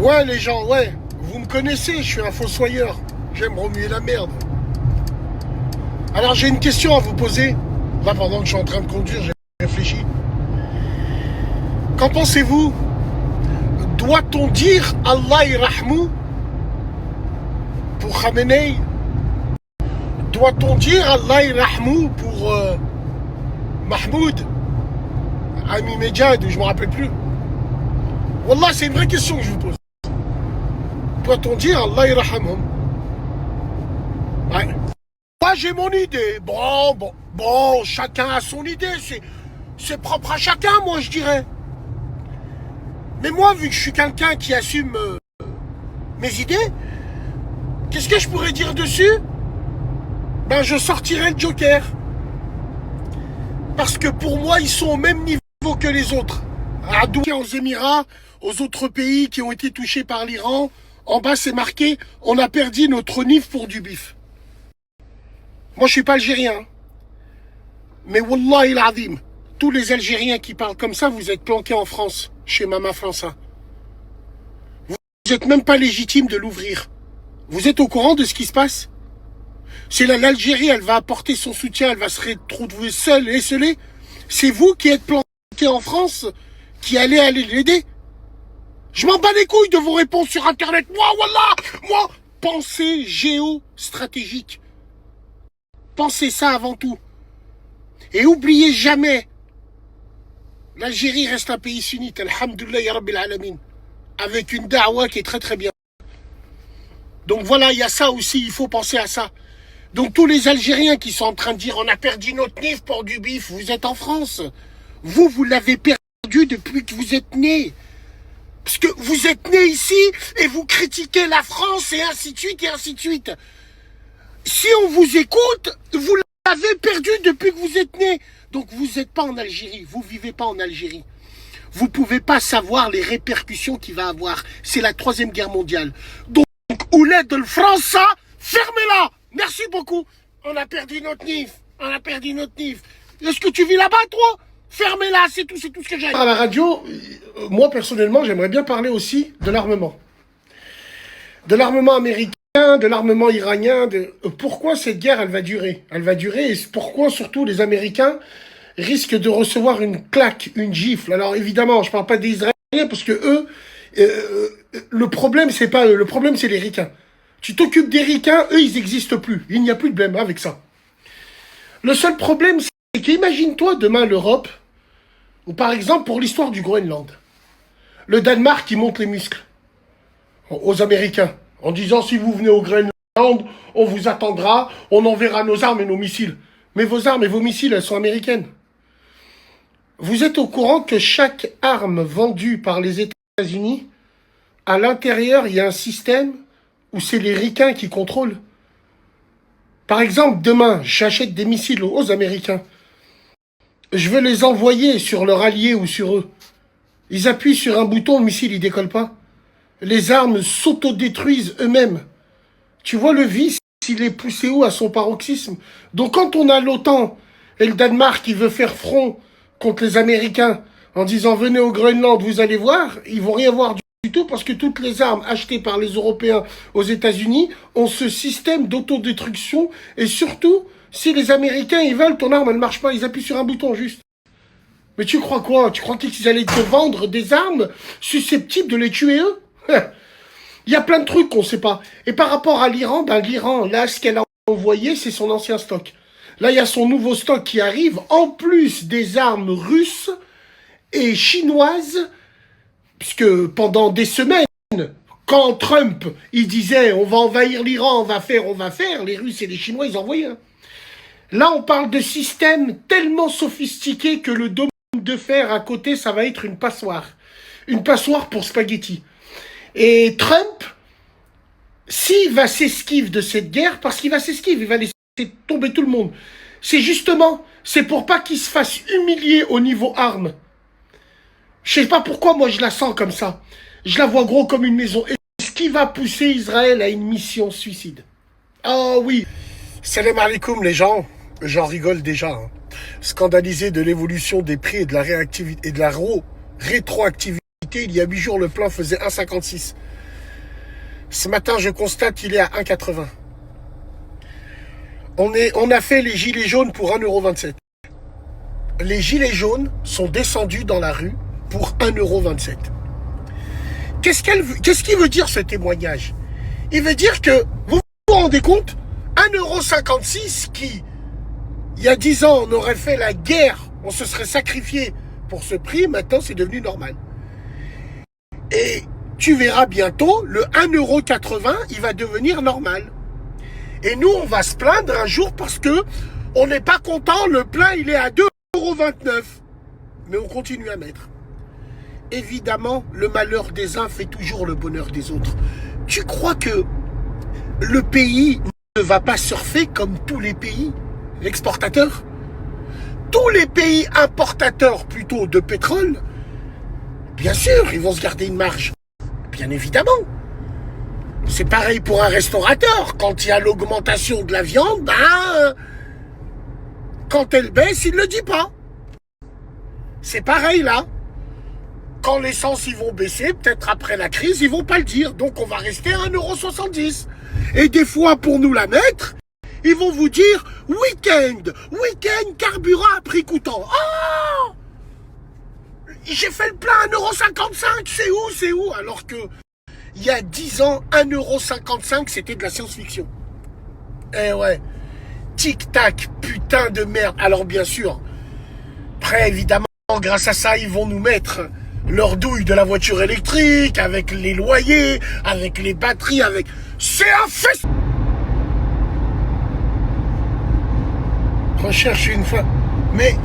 Ouais, les gens, ouais. Vous me connaissez, je suis un fossoyeur. J'aime remuer la merde. Alors, j'ai une question à vous poser. Là, pendant que je suis en train de conduire, j'ai réfléchi. Qu'en pensez-vous? Doit-on dire Allah irahmou pour Khamenei? Doit-on dire Allah irahmou pour Mahmoud Ahmadinejad, ou je me rappelle plus? Wallah, c'est une vraie question que je vous pose. Doit-on dire Allah irahmhum? Ouais. Moi, j'ai mon idée. Bon, chacun a son idée. C'est propre à chacun, moi, je dirais. Mais moi, vu que je suis quelqu'un qui assume mes idées, qu'est-ce que je pourrais dire dessus? Ben, je sortirais le Joker. Parce que pour moi, ils sont au même niveau que les autres. À Dubaï, aux Émirats, aux autres pays qui ont été touchés par l'Iran, en bas, c'est marqué « On a perdu notre nif pour du bif ». Moi, je suis pas algérien. Mais Wallah il azim, tous les Algériens qui parlent comme ça, vous êtes planqués en France, chez Mama França. Vous n'êtes même pas légitime de l'ouvrir. Vous êtes au courant de ce qui se passe? C'est l'Algérie, elle va apporter son soutien, elle va se retrouver seule et esselée. C'est vous qui êtes planqués en France, qui allez aller l'aider. Je m'en bats les couilles de vos réponses sur Internet. Moi, pensée géostratégique. Pensez ça avant tout. Et oubliez jamais, l'Algérie reste un pays sunnite, alhamdoulilah ya rabbil alamin, avec une da'wa qui est très très bien. Donc voilà, il y a ça aussi, il faut penser à ça. Donc tous les Algériens qui sont en train de dire on a perdu notre nif pour du bif, vous êtes en France. Vous l'avez perdu depuis que vous êtes nés. Parce que vous êtes nés ici et vous critiquez la France et ainsi de suite et ainsi de suite. Si on vous écoute, vous l'avez perdu depuis que vous êtes nés. Donc vous n'êtes pas en Algérie, vous vivez pas en Algérie. Vous pouvez pas savoir les répercussions qu'il va avoir. C'est la 3e guerre mondiale. Donc, Ouled de France, fermez-la. Merci beaucoup. On a perdu notre nif. On a perdu notre nif. Est-ce que tu vis là-bas, toi? Fermez-la, c'est tout ce que j'ai. À la radio, moi personnellement, j'aimerais bien parler aussi de l'armement. De l'armement américain, de l'armement iranien. Pourquoi cette guerre, elle va durer? Elle va durer et pourquoi surtout les Américains risquent de recevoir une claque, une gifle. Alors évidemment, je ne parle pas des Israéliens parce que eux, le problème, c'est pas eux, le problème, c'est les Ricains. Tu t'occupes des Ricains, eux, ils n'existent plus. Il n'y a plus de blême avec ça. Le seul problème, c'est qu'imagine-toi demain l'Europe, ou par exemple pour l'histoire du Groenland, le Danemark qui monte les muscles aux Américains, en disant si vous venez au Groenland, on vous attendra, on enverra nos armes et nos missiles. Mais vos armes et vos missiles, elles sont américaines. Vous êtes au courant que chaque arme vendue par les États-Unis, à l'intérieur, il y a un système où c'est les Ricains qui contrôlent. Par exemple, demain, j'achète des missiles aux Américains. Je veux les envoyer sur leur allié ou sur eux. Ils appuient sur un bouton, le missile, il décolle pas. Les armes s'autodétruisent eux-mêmes. Tu vois le vice, il est poussé où à son paroxysme? Donc quand on a l'OTAN et le Danemark qui veut faire front contre les Américains en disant venez au Groenland, vous allez voir, ils vont rien voir du tout parce que toutes les armes achetées par les Européens aux États-Unis ont ce système d'autodestruction et surtout, si les Américains ils veulent, ton arme elle marche pas, ils appuient sur un bouton juste. Mais tu crois quoi? Tu crois qu'ils allaient te vendre des armes susceptibles de les tuer eux? Il y a plein de trucs qu'on ne sait pas. Et par rapport à l'Iran, ben l'Iran, là, ce qu'elle a envoyé, c'est son ancien stock. Là, il y a son nouveau stock qui arrive, en plus des armes russes et chinoises, puisque pendant des semaines, quand Trump, il disait on va envahir l'Iran, on va faire, les Russes et les Chinois, ils envoyaient. Hein. Là, on parle de systèmes tellement sophistiqués que le dôme de fer à côté, ça va être une passoire. Une passoire pour spaghetti. Et Trump, s'il va s'esquiver de cette guerre, parce qu'il va s'esquiver, il va laisser tomber tout le monde. C'est justement, c'est pour pas qu'il se fasse humilier au niveau armes. Je sais pas pourquoi moi je la sens comme ça. Je la vois gros comme une maison. Et ce qui va pousser Israël à une mission suicide. Oh oui. Salam alaikum les gens. J'en rigole déjà. Hein. Scandalisé de l'évolution des prix et de la rétroactivité écoutez, il y a 8 jours, le plein faisait 1,56. Ce matin, je constate qu'il est à 1,80. On a fait les gilets jaunes pour 1,27 €. Les gilets jaunes sont descendus dans la rue pour 1,27 €. Qu'est-ce qu'il veut dire ce témoignage? Il veut dire que, vous vous rendez compte, 1,56 € qui, il y a 10 ans, on aurait fait la guerre, on se serait sacrifié pour ce prix, maintenant c'est devenu normal. Et tu verras bientôt, le 1,80 €, il va devenir normal. Et nous, on va se plaindre un jour parce que on n'est pas content, le plein, il est à 2,29 €. Mais on continue à mettre. Évidemment, le malheur des uns fait toujours le bonheur des autres. Tu crois que le pays ne va pas surfer comme tous les pays exportateurs? Tous les pays importateurs plutôt de pétrole, bien sûr, ils vont se garder une marge. Bien évidemment. C'est pareil pour un restaurateur. Quand il y a l'augmentation de la viande, quand elle baisse, il ne le dit pas. C'est pareil là. Quand l'essence, ils vont baisser, peut-être après la crise, ils vont pas le dire. Donc on va rester à 1,70 €. Et des fois, pour nous la mettre, ils vont vous dire week-end, carburant à prix coûtant. Oh, j'ai fait le plein à 1,55 €, c'est où? Alors que il y a 10 ans, 1,55 €, c'était de la science-fiction. Eh ouais, tic-tac, putain de merde. Alors bien sûr, après évidemment, grâce à ça, ils vont nous mettre leur douille de la voiture électrique, avec les loyers, avec les batteries, avec... C'est un fait. Recherche une femme. Mais,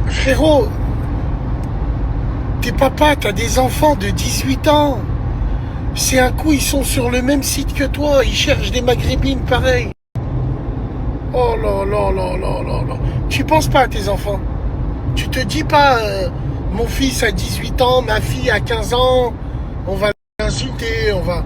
frérot, t'es papa, t'as des enfants de 18 ans. C'est un coup, ils sont sur le même site que toi. Ils cherchent des maghrébines pareilles. Oh là là là là là là. Tu penses pas à tes enfants. Tu te dis pas, mon fils a 18 ans, ma fille a 15 ans, on va l'insulter, on va...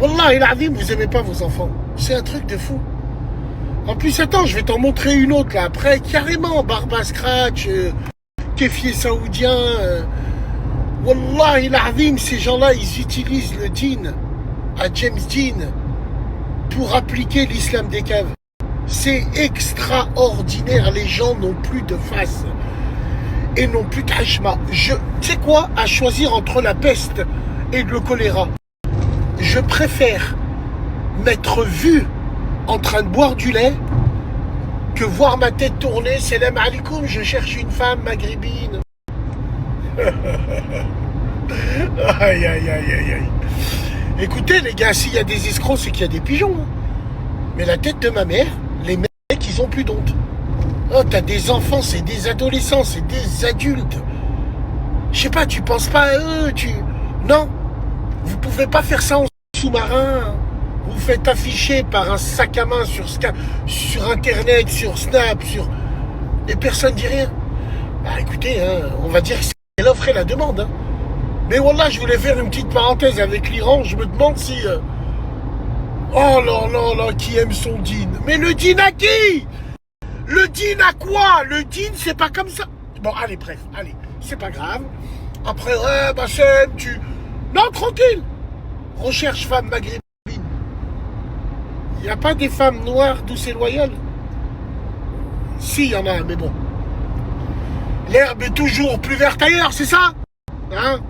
Wallah, il a dit, vous aimez pas vos enfants. C'est un truc de fou. En plus, attends, je vais t'en montrer une autre là. Après, carrément, Barba Scratch, Kéfier saoudien. Wallah, il a dit, ces gens-là, ils utilisent le djinn, à James Dean, pour appliquer l'islam des caves. C'est extraordinaire, les gens n'ont plus de face. Et n'ont plus d'hashma. Tu sais quoi, à choisir entre la peste et le choléra, je préfère m'être vu en train de boire du lait que voir ma tête tourner. Salam alaikum, je cherche une femme maghrébine. Aïe, aïe, aïe, aïe, aïe. Écoutez, les gars, s'il y a des escrocs, c'est qu'il y a des pigeons. Mais la tête de ma mère, les mecs, ils ont plus d'honte. Oh, t'as des enfants, c'est des adolescents, c'est des adultes. Je sais pas, tu penses pas à eux, Non, vous pouvez pas faire ça en sous-marin. Vous faites afficher par un sac à main sur Internet, sur Snap, et personne dit rien. Bah écoutez, on va dire que c'est l'offre et la demande. Mais voilà, je voulais faire une petite parenthèse avec l'Iran. Je me demande si... Oh là là là, qui aime son dîn. Mais le dîn à qui? Le dîn à quoi? Le dîn, c'est pas comme ça. Bon, allez, bref, allez, c'est pas grave. Après, ouais, bah tu... Non, tranquille. Recherche femme maghrébine. Il n'y a pas des femmes noires douces et loyales? Si, il y en a, mais bon. L'herbe est toujours plus verte ailleurs, c'est ça? Hein?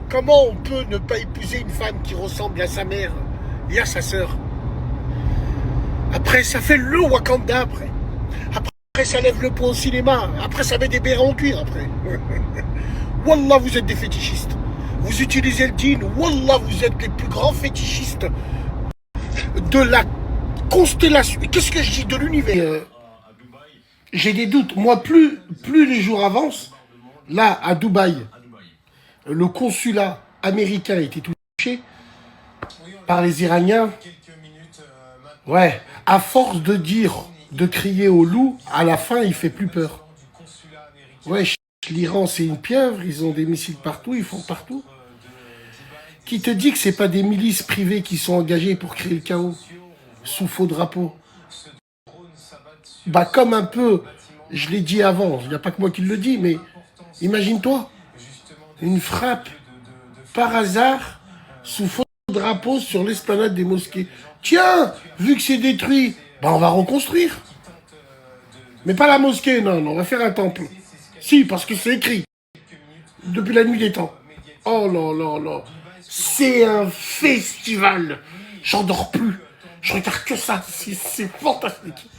Comment on peut ne pas épouser une femme qui ressemble à sa mère et à sa sœur? Après, ça fait le Wakanda, après. Après, ça lève le poids au cinéma. Après, ça met des bérets en cuir, après. Wallah, vous êtes des fétichistes. Vous utilisez le djinn. Wallah, vous êtes les plus grands fétichistes de la constellation. Qu'est-ce que je dis de l'univers? J'ai des doutes. Moi, plus les jours avancent, là, à Dubaï, le consulat américain a été touché par les Iraniens. Ouais, à force de dire, de crier au loup, à la fin, il fait plus peur. Ouais, l'Iran, c'est une pieuvre, ils ont des missiles partout, ils font partout. Qui te dit que c'est pas des milices privées qui sont engagées pour créer le chaos sous faux drapeau? Bah comme un peu, je l'ai dit avant, il n'y a pas que moi qui le dis, mais imagine-toi, une frappe par hasard, sous faux drapeau sur l'esplanade des mosquées. Tiens, vu que c'est détruit, ben on va reconstruire. Mais pas la mosquée, non, non, on va faire un temple. Si, parce que c'est écrit. Depuis la nuit des temps. Oh là là là. C'est un festival. J'en dors plus. Je regarde que ça. C'est fantastique.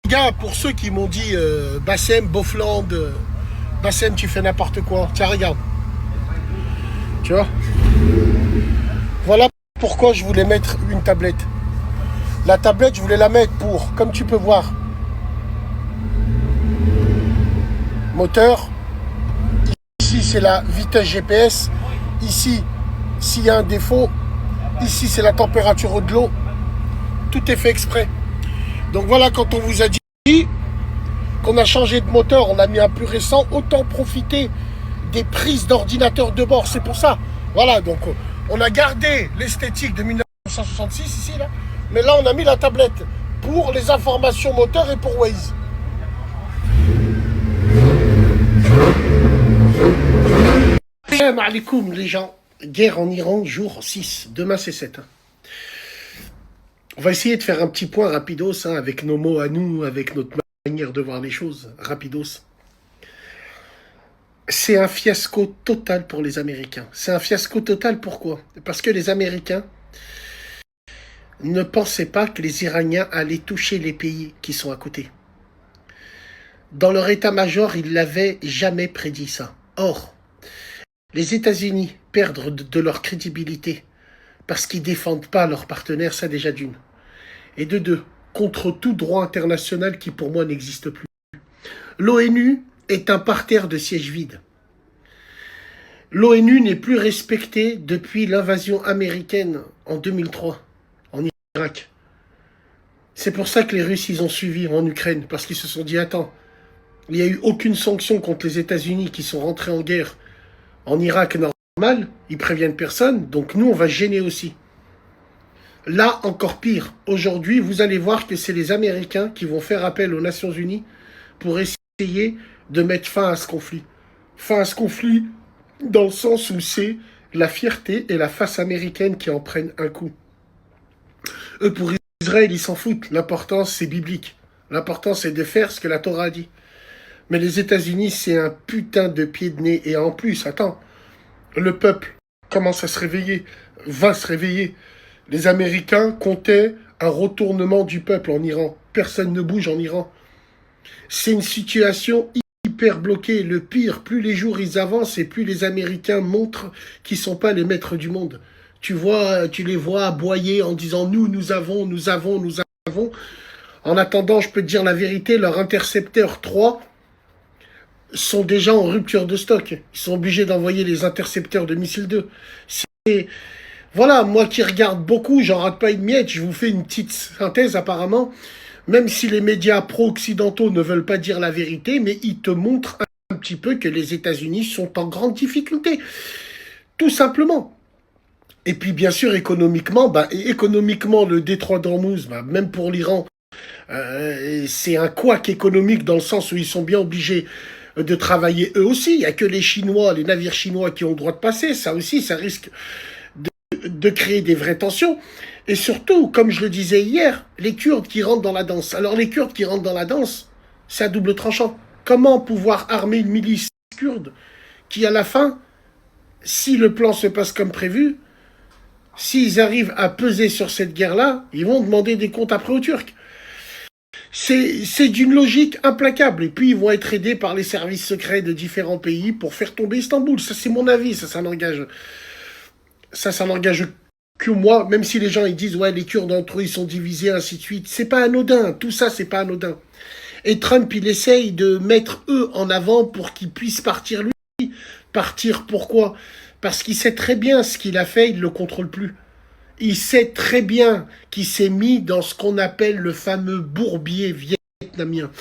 Les gars, pour ceux qui m'ont dit Bassem, Bofland, Bassem, tu fais n'importe quoi. Tiens, regarde. Tu vois? Voilà pourquoi je voulais mettre une tablette. La tablette, je voulais la mettre pour, comme tu peux voir, moteur. Ici, c'est la vitesse GPS. Ici, s'il y a un défaut. Ici, c'est la température de l'eau. Tout est fait exprès. Donc voilà, quand on vous a dit qu'on a changé de moteur, on a mis un plus récent, autant profiter des prises d'ordinateur de bord. C'est pour ça. Voilà, donc on a gardé l'esthétique de 1966 ici, là. Mais là, on a mis la tablette pour les informations moteur et pour Waze. Salam alaikum les gens. Guerre en Iran, jour 6. Demain, c'est 7. On va essayer de faire un petit point rapidos, avec nos mots à nous, avec notre manière de voir les choses. Rapidos. C'est un fiasco total pour les Américains. C'est un fiasco total, pourquoi? Parce que les Américains ne pensaient pas que les Iraniens allaient toucher les pays qui sont à côté. Dans leur état-major, ils n'avaient jamais prédit ça. Or, les États-Unis perdent de leur crédibilité parce qu'ils ne défendent pas leurs partenaires, ça déjà d'une. Et de deux, contre tout droit international qui pour moi n'existe plus. L'ONU est un parterre de sièges vides. L'ONU n'est plus respectée depuis l'invasion américaine en 2003, en Irak. C'est pour ça que les Russes, ils ont suivi en Ukraine, parce qu'ils se sont dit, attends, il n'y a eu aucune sanction contre les États-Unis qui sont rentrés en guerre en Irak normal, ils préviennent personne, donc nous, on va gêner aussi. Là, encore pire, aujourd'hui, vous allez voir que c'est les Américains qui vont faire appel aux Nations Unies pour essayer de mettre fin à ce conflit. Fin à ce conflit dans le sens où c'est la fierté et la face américaine qui en prennent un coup. Eux, pour Israël, ils s'en foutent. L'important, c'est biblique. L'important, c'est de faire ce que la Torah dit. Mais les États-Unis, c'est un putain de pied de nez. Et en plus, attends, le peuple commence à se réveiller, va se réveiller. Les Américains comptaient un retournement du peuple en Iran. Personne ne bouge en Iran. C'est une situation hyper bloquée. Le pire, plus les jours ils avancent et plus les Américains montrent qu'ils ne sont pas les maîtres du monde. Tu les vois aboyer en disant nous avons. En attendant, je peux te dire la vérité, leurs intercepteurs 3 sont déjà en rupture de stock. Ils sont obligés d'envoyer les intercepteurs de missiles 2. Voilà, moi qui regarde beaucoup, j'en rate pas une miette, je vous fais une petite synthèse apparemment, même si les médias pro-occidentaux ne veulent pas dire la vérité, mais ils te montrent un petit peu que les États-Unis sont en grande difficulté. Tout simplement. Et puis bien sûr, économiquement, le détroit d'Ormuz, même pour l'Iran, c'est un couac économique dans le sens où ils sont bien obligés de travailler eux aussi. Il n'y a que les Chinois, les navires chinois qui ont le droit de passer. Ça aussi, ça risque de créer des vraies tensions. Et surtout, comme je le disais hier, les Kurdes qui rentrent dans la danse. Alors les Kurdes qui rentrent dans la danse, c'est à double tranchant. Comment pouvoir armer une milice kurde qui, à la fin, si le plan se passe comme prévu, s'ils arrivent à peser sur cette guerre-là, ils vont demander des comptes après aux Turcs. C'est d'une logique implacable. Et puis, ils vont être aidés par les services secrets de différents pays pour faire tomber Istanbul. Ça, c'est mon avis. Ça n'engage que moi. Même si les gens ils disent, ouais, les Kurdes entre eux, ils sont divisés, ainsi de suite. C'est pas anodin. Tout ça, c'est pas anodin. Et Trump, il essaye de mettre eux en avant pour qu'ils puissent partir lui. Partir pourquoi? Parce qu'il sait très bien ce qu'il a fait, il ne le contrôle plus. Il sait très bien qu'il s'est mis dans ce qu'on appelle le fameux bourbier vietnamien.